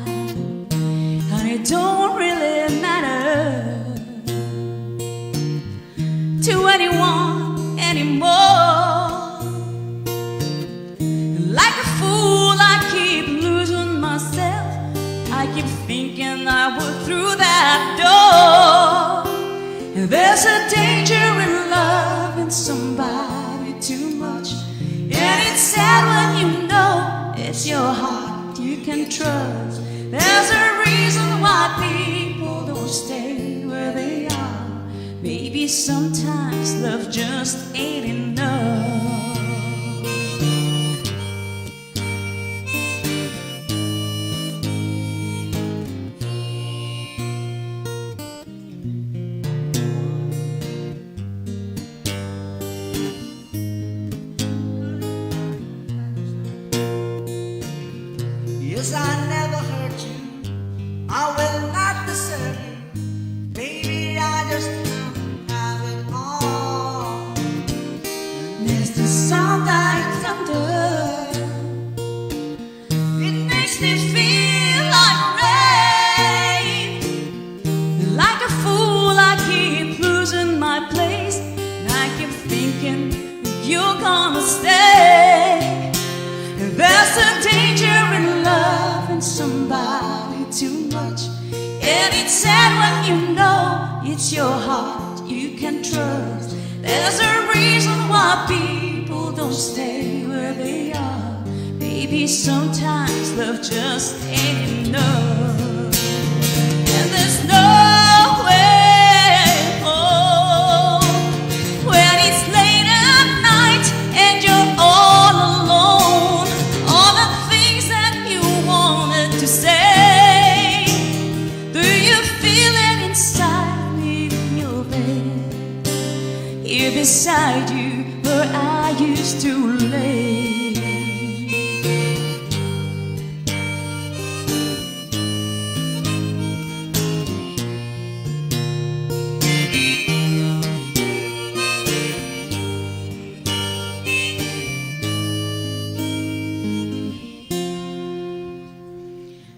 And it don't really matter to anyone anymore. Like a fool, I keep losing myself. I keep thinking I will through that door. And there's a danger in loving somebody too much. And it's sad when you know it's your heart you can trust. There's a reason why people don't stay where they are. Maybe sometimes love just ain't enough. Yes, I never hurt you. I will not desert you. Baby, I just don't have it all. There's the sound like thunder. It makes me feel like rain. Like a fool, I keep losing my place, and I keep thinking you're gonna stay. There's a danger in loving somebody too much, and it's sad when you know it's your heart you can trust. There's a reason why people don't stay where they are. Maybe sometimes love just ain't enough. And there's no way home when it's late at night and you're all alone. All the things that you wanted to say, do you feel it inside in your bed? Here beside you where I used to lay.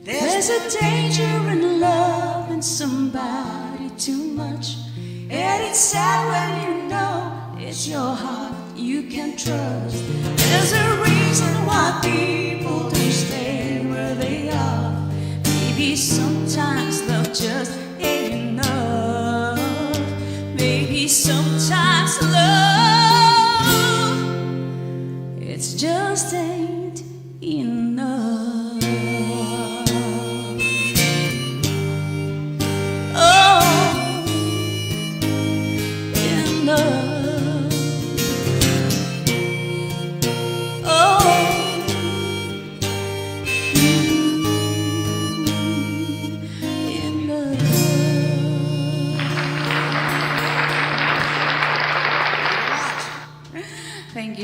There's a danger in loving somebody too much, and it's sad when you know it's your heart you can trust. There's a reason why people don't stay where they are. Maybe sometimes love just ain't enough. Maybe sometimes love, it's just ain't enough.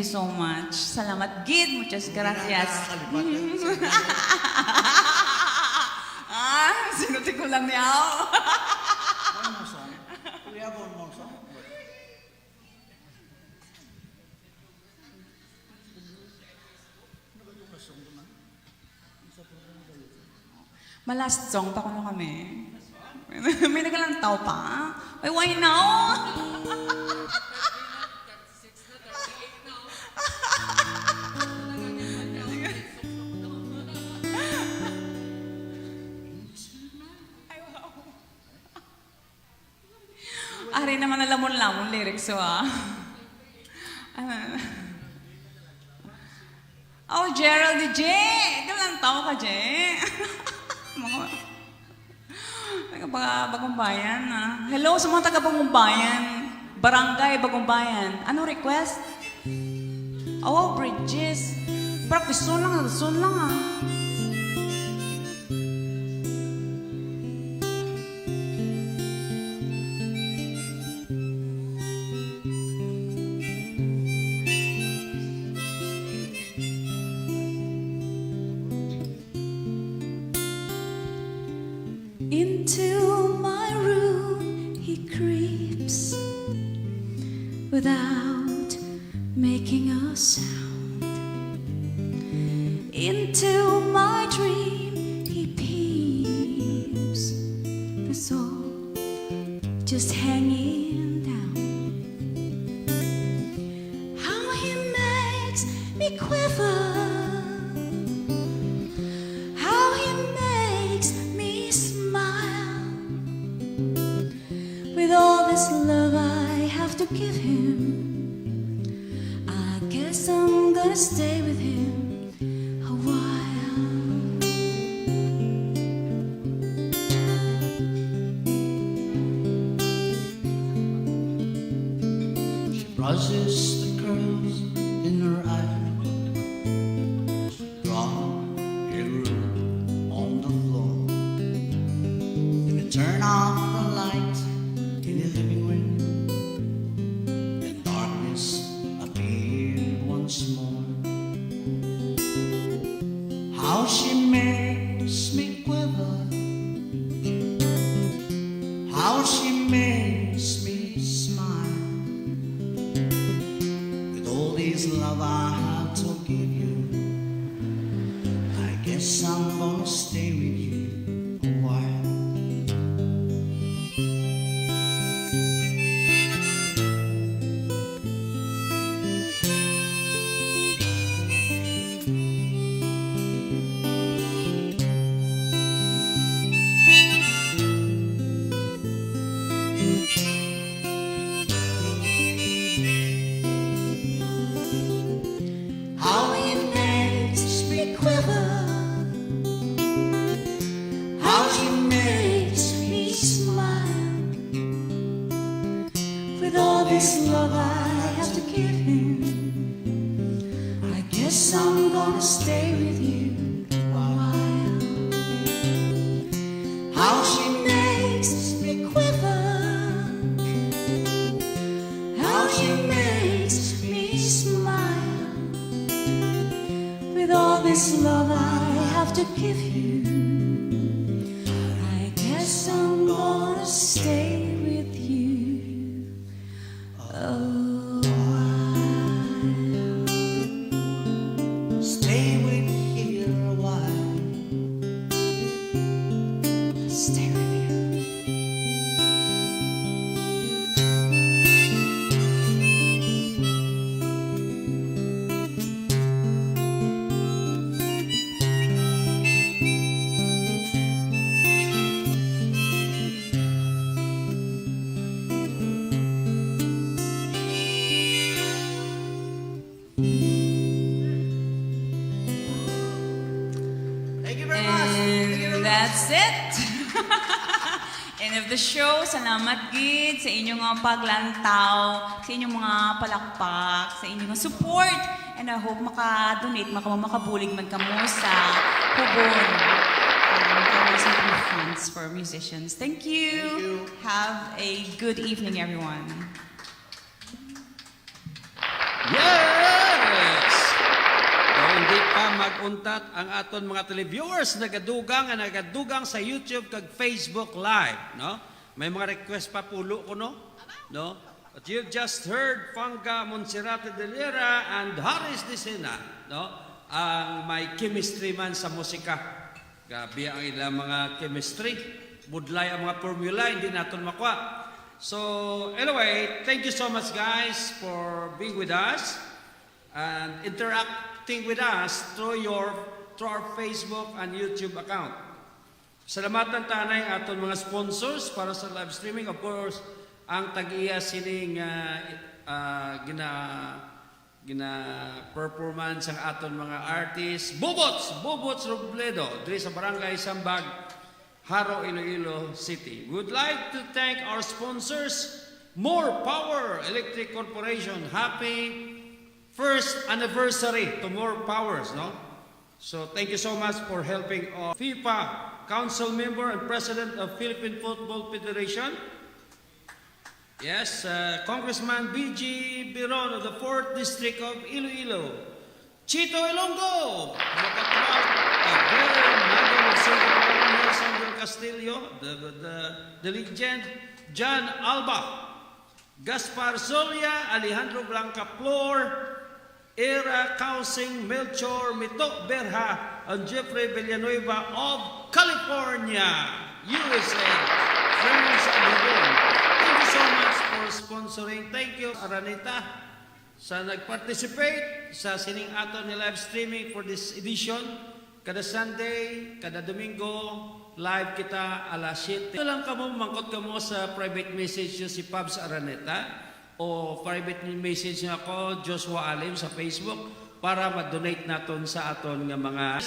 you so much. Salamat gid. Muchas gracias. Sinuti ko lang niya. One more song. We have one more song. Malast song pa kuno kami. May nagalantaw pa. Ay, why now? Ari naman na lamon-lamon lyrics, so Oh, Gerald DJ! Galantaw ka, Je! Mga Bagong Bayan, Hello sa mga taga Bagong Bayan. Barangay Bagong Bayan. Ano request? Oh, Bridges. Practice soon lang, Into my room he creeps without making a sound. Into my dream he peeps, that's all, just hanging down. How he makes me quiver, how he makes me smile. With all this love I have to give him, I guess I'm gonna stay with him a while. She brushes the curls in her eyes. She draws a room on the floor. We turn off the light in the living room. And darkness appeared once more. How she makes me quiver, how she makes me smile. With all this love I have to give you, I guess I'm gonna stay with you a while. How he makes me quiver, how she makes me smile. With all this love I have to give him, I guess I'm gonna stay with you a while. How she She makes me quiver, how she makes me smile. With all this love I have to give you, I guess I'm gonna stay with you a while. stay with here a while. Stay with you. Thank you very much. Thank you very And much. that's it. End of the show. Salamat gid sa inyong mga paglantaw, sa inyong mga palakpak, sa inyong mga support. And I hope maka-donate, makabulig man kamo sa Hubon. Funds for musicians. Thank you. Have a good evening, everyone. Yeah! Di pa mag-untat ang aton mga televiewers nagadugang sa YouTube kag Facebook Live, no? May mga request pa pulo ko, no? But you've just heard Fanga Monserrate de Lira and Haris Dicena, no? Ang may chemistry man sa musika. Gabi ang ilang mga chemistry. Budlay ang mga formula, hindi natin makuha. So, anyway, thank you so much guys for being with us and interacting with us through our Facebook and YouTube account. Salamatan tanay aton mga sponsors para sa live streaming. Of course, ang tag-iya sining performance ang aton mga artists. Bubots Robledo, diri sa Barangay Sambag, Haro, Iloilo City. We would like to thank our sponsors, More Power Electric Corporation. Happy first anniversary to More Powers, no? So thank you so much for helping FIFA Council Member and President of Philippine Football Federation. Yes, Congressman B.G. Biron of the 4th District of Iloilo. Chito Ilonggo, Nelson del Castillo, the legend. John Alba, Gaspar Solia, Alejandro Blanca Flor, Era Kausing, Melchor Mito Berha, and Jeffrey Villanueva of California, USA. Friends of Hubon, thank you so much for sponsoring. Thank you, Araneta, sa nag-participate sa sining ato ni live streaming for this edition. Kada Sunday, kada Domingo, live kita alas 7. Ito lang kamo, mangkot kamo sa private message nyo si Pabs Araneta o private message nyo ako, Joshua Alim sa Facebook para ma-donate naton sa aton nga mga